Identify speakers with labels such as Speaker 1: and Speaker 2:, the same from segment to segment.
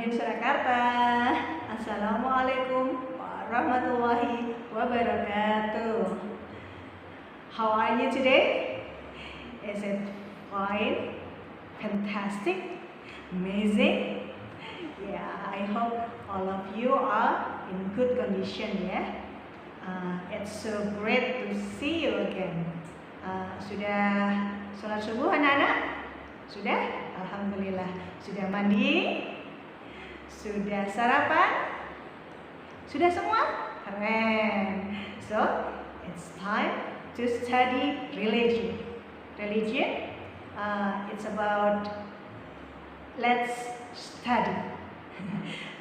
Speaker 1: di Surakarta. Assalamualaikum warahmatullahi wabarakatuh. How are you today? Is it fine? Fantastic? Amazing? Yeah, I hope all of you are in good condition ya. It's so great to see you again. Sudah sholat subuh anak-anak? Sudah? Alhamdulillah. Sudah mandi? Sudah sarapan? Sudah semua? Keren. So, it's time to study religion. Religion, it's about let's study.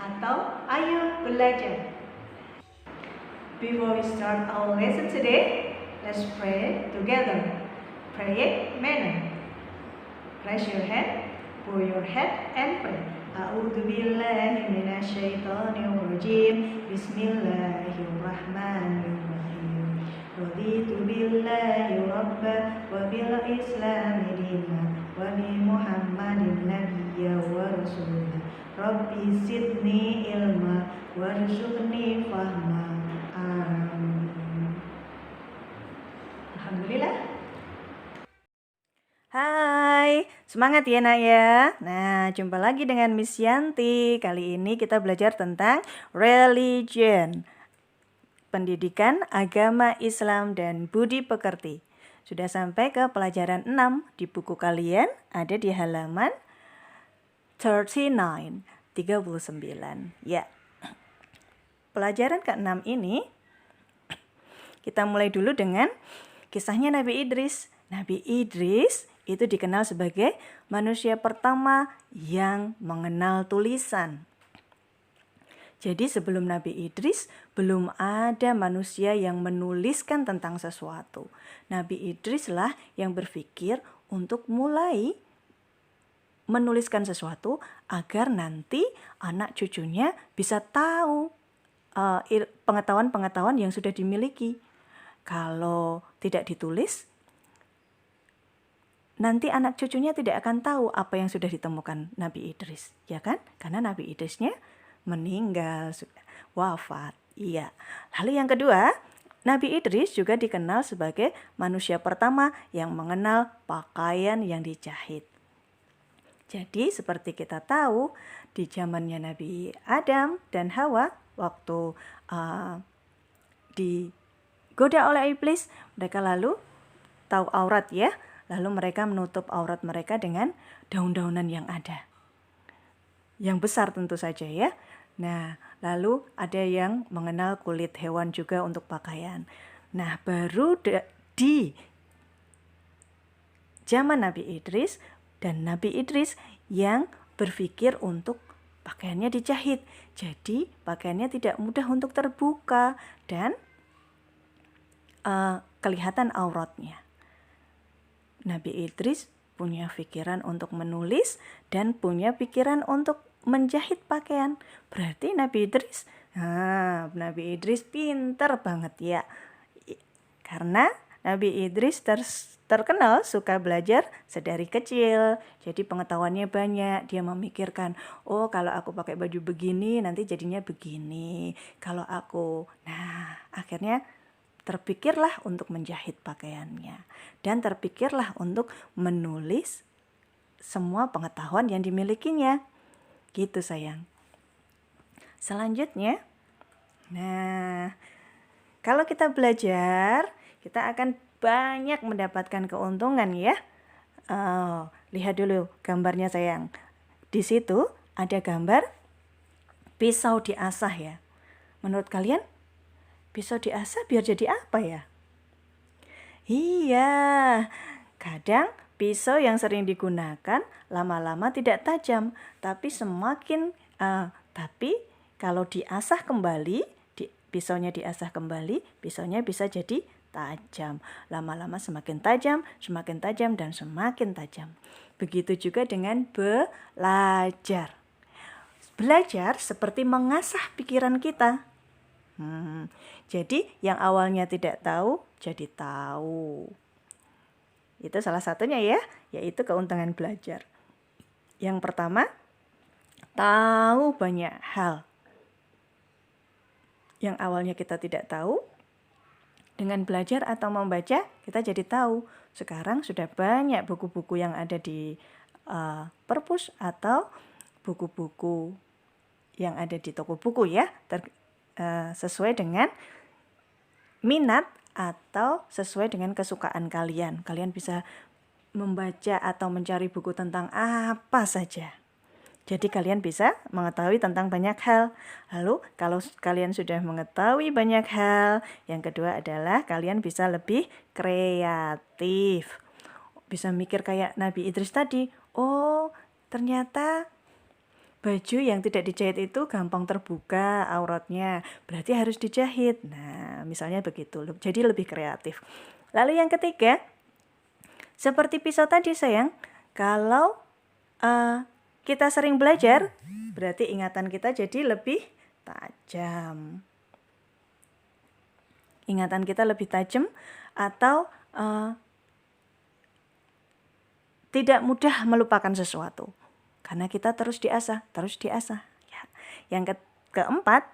Speaker 1: Atau ayo belajar. Before we start our lesson today, let's pray together. Praying manner. Raise your hand, bow your head, and pray. A'udzu billahi minasyaitonir rajim. Bismillahirrahmanirrahim. Raditu billahi rabba wa bil islami dinan wa bi Muhammadin nabiyya wa rasulah. Rabbi zidni ilma warzuqni fahma. Amin. Alhamdulillah. Hai, semangat ya nak ya. Nah, jumpa lagi dengan Miss Yanti. Kali ini kita belajar tentang religion, pendidikan agama Islam dan budi pekerti. Sudah sampai ke pelajaran 6 di buku kalian, ada di halaman 39. Ya. Pelajaran ke-6 ini kita mulai dulu dengan kisahnya Nabi Idris. Nabi Idris itu dikenal sebagai manusia pertama yang mengenal tulisan. Jadi sebelum Nabi Idris, belum ada manusia yang menuliskan tentang sesuatu. Nabi Idris lah yang berpikir untuk mulai menuliskan sesuatu agar nanti anak cucunya bisa tahu pengetahuan-pengetahuan yang sudah dimiliki. Kalau tidak ditulis, nanti anak cucunya tidak akan tahu apa yang sudah ditemukan Nabi Idris, ya kan? Karena Nabi Idrisnya meninggal, wafat. Iya. Lalu yang kedua, Nabi Idris juga dikenal sebagai manusia pertama yang mengenal pakaian yang dijahit. Jadi seperti kita tahu, di zamannya Nabi Adam dan Hawa, waktu digoda oleh iblis, mereka lalu tahu aurat ya. Lalu mereka menutup aurat mereka dengan daun-daunan yang ada. Yang besar tentu saja ya. Nah, lalu ada yang mengenal kulit hewan juga untuk pakaian. Nah, baru di zaman Nabi Idris dan Nabi Idris yang berpikir untuk pakaiannya dijahit. Jadi, pakaiannya tidak mudah untuk terbuka dan kelihatan auratnya. Nabi Idris punya pikiran untuk menulis dan punya pikiran untuk menjahit pakaian. Berarti Nabi Idris pintar banget ya. Karena Nabi Idris terkenal suka belajar sedari kecil. Jadi pengetahuannya banyak. Dia memikirkan, oh kalau aku pakai baju begini nanti jadinya begini. Kalau aku, akhirnya terpikirlah untuk menjahit pakaiannya. Dan terpikirlah untuk menulis semua pengetahuan yang dimilikinya. Gitu sayang. Selanjutnya, kalau kita belajar, kita akan banyak mendapatkan keuntungan ya. Lihat dulu gambarnya sayang. Di situ ada gambar pisau diasah ya. Menurut kalian, pisau diasah biar jadi apa ya? Iya, kadang pisau yang sering digunakan lama-lama tidak tajam, tapi kalau diasah kembali, pisaunya diasah kembali, pisaunya bisa jadi tajam. Lama-lama semakin tajam, dan semakin tajam. Begitu juga dengan belajar. Belajar seperti mengasah pikiran kita. Jadi yang awalnya tidak tahu jadi tahu. Itu salah satunya ya, yaitu keuntungan belajar. Yang pertama, tahu banyak hal yang awalnya kita tidak tahu. Dengan belajar atau membaca, kita jadi tahu. Sekarang sudah banyak buku-buku yang ada di perpus atau buku-buku yang ada di toko buku ya, sesuai dengan minat atau sesuai dengan kesukaan kalian. Kalian bisa membaca atau mencari buku tentang apa saja. Jadi kalian bisa mengetahui tentang banyak hal. Lalu kalau kalian sudah mengetahui banyak hal, yang kedua adalah kalian bisa lebih kreatif. Bisa mikir kayak Nabi Idris tadi. Oh, ternyata baju yang tidak dijahit itu gampang terbuka auratnya. Berarti harus dijahit. Nah, misalnya begitu. Jadi lebih kreatif. Lalu yang ketiga, seperti pisau tadi sayang, kalau kita sering belajar, berarti ingatan kita jadi lebih tajam. Ingatan kita lebih tajam atau tidak mudah melupakan sesuatu. Karena kita terus diasah. Ya. Yang keempat,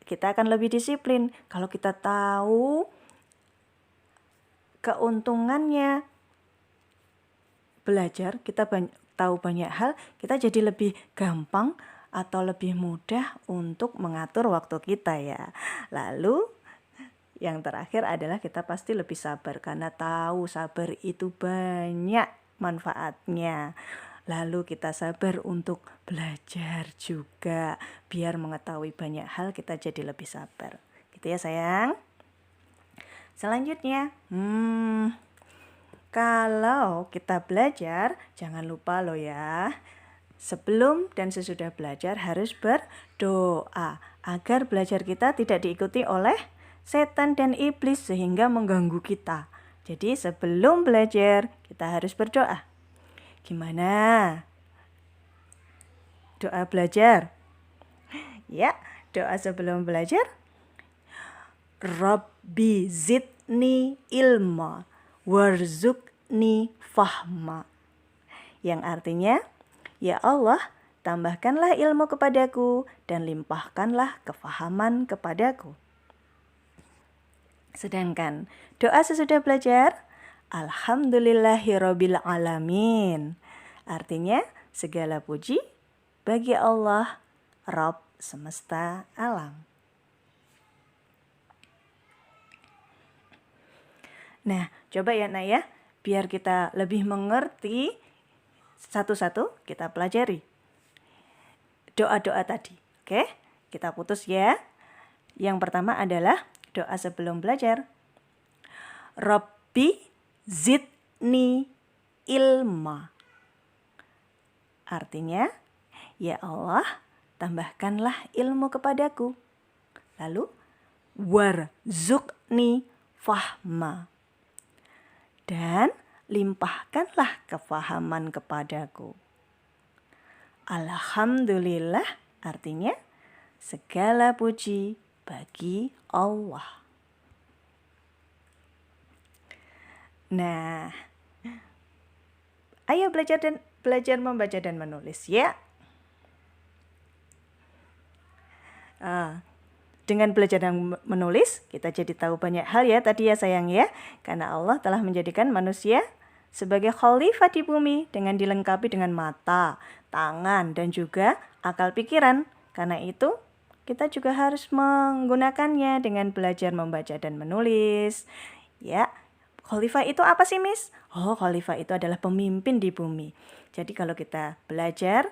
Speaker 1: kita akan lebih disiplin. Kalau kita tahu keuntungannya belajar, kita tahu banyak hal, kita jadi lebih gampang atau lebih mudah untuk mengatur waktu kita ya. Lalu yang terakhir adalah kita pasti lebih sabar karena tahu sabar itu banyak manfaatnya. Lalu kita sabar untuk belajar juga biar mengetahui banyak hal, kita jadi lebih sabar. Gitu ya sayang. Selanjutnya, kalau kita belajar, jangan lupa loh ya, sebelum dan sesudah belajar harus berdoa agar belajar kita tidak diikuti oleh setan dan iblis sehingga mengganggu kita. Jadi sebelum belajar kita harus berdoa. Gimana doa belajar? Ya, doa sebelum belajar. Rabbi zidni ilma warzuqni fahma. Yang artinya, ya Allah, tambahkanlah ilmu kepadaku dan limpahkanlah kefahaman kepadaku. Sedangkan doa sesudah belajar, alhamdulillahirabbil alamin. Artinya, segala puji bagi Allah, Rabb semesta alam. Nah, coba ya Nak ya, biar kita lebih mengerti satu-satu, kita pelajari doa-doa tadi. Oke, kita putus ya. Yang pertama adalah doa sebelum belajar. Rabbi zidni ilma. Artinya, ya Allah, tambahkanlah ilmu kepadaku. Lalu, warzuqni fahma. Dan limpahkanlah kefahaman kepadaku. Alhamdulillah artinya segala puji bagi Allah. Nah, ayo belajar membaca dan menulis ya. Dengan belajar dan menulis, kita jadi tahu banyak hal ya tadi ya sayang ya. Karena Allah telah menjadikan manusia sebagai khalifah di bumi dengan dilengkapi dengan mata, tangan, dan juga akal pikiran. Karena itu, kita juga harus menggunakannya dengan belajar membaca dan menulis. Ya, khalifah itu apa sih, Miss? Oh, khalifah itu adalah pemimpin di bumi. Jadi kalau kita belajar,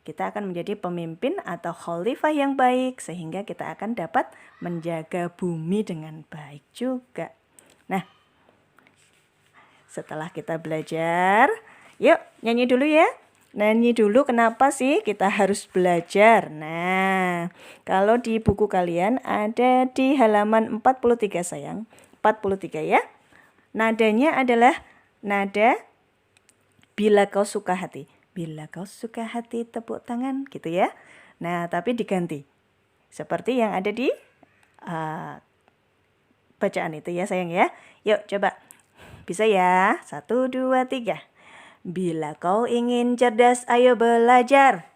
Speaker 1: kita akan menjadi pemimpin atau khalifah yang baik sehingga kita akan dapat menjaga bumi dengan baik juga. Nah, setelah kita belajar, yuk nyanyi dulu ya. Nyanyi dulu kenapa sih kita harus belajar. Nah, kalau di buku kalian ada di halaman 43 sayang. 43 ya. Nadanya adalah nada bila kau suka hati. Bila kau suka hati tepuk tangan gitu ya. Nah tapi diganti. Seperti yang ada di bacaan itu ya sayang ya. Yuk coba. Bisa ya. 1, 2, 3. Bila kau ingin cerdas ayo belajar.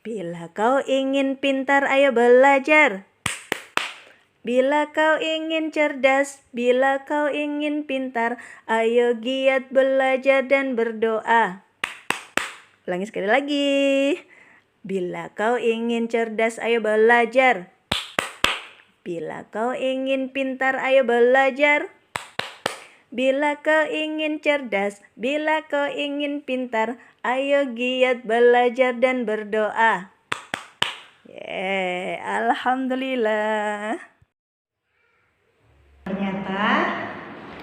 Speaker 1: Bila kau ingin pintar, ayo belajar. Bila kau ingin cerdas, bila kau ingin pintar, ayo giat belajar dan berdoa. Ulangi sekali lagi. Bila kau ingin cerdas, ayo belajar. Bila kau ingin pintar, ayo belajar. Bila kau ingin cerdas, bila kau ingin pintar, ayo giat belajar dan berdoa. Alhamdulillah. Ternyata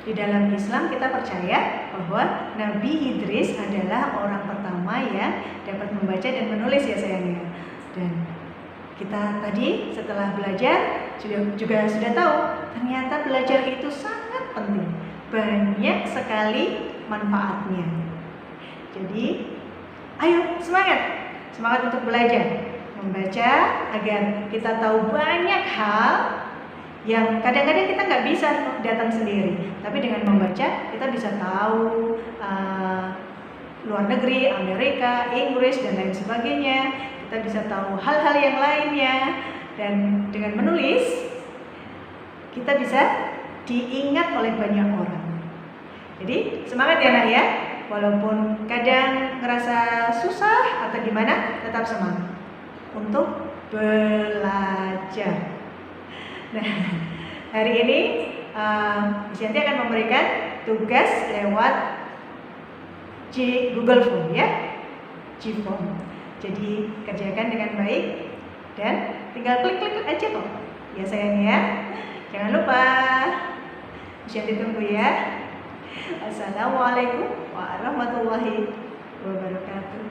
Speaker 1: di dalam Islam kita percaya bahwa Nabi Idris adalah orang pertama yang dapat membaca dan menulis ya sayangnya. Dan kita tadi setelah belajar juga sudah tahu ternyata belajar itu sangat penting. Banyak sekali manfaatnya. Jadi ayo semangat untuk belajar. Membaca agar kita tahu banyak hal yang kadang-kadang kita nggak bisa datang sendiri, tapi dengan membaca kita bisa tahu luar negeri, Amerika, Inggris dan lain sebagainya. Kita bisa tahu hal-hal yang lainnya, dan dengan menulis kita bisa diingat oleh banyak orang. Jadi semangat ya nak ya, walaupun kadang ngerasa susah atau gimana, tetap semangat untuk belajar. Nah, hari ini Yanti akan memberikan tugas lewat Google Form ya, G-Form. Jadi kerjakan dengan baik dan tinggal klik aja kok. Ya sayang ya. Jangan lupa. Yanti tunggu ya. Assalamualaikum warahmatullahi wabarakatuh.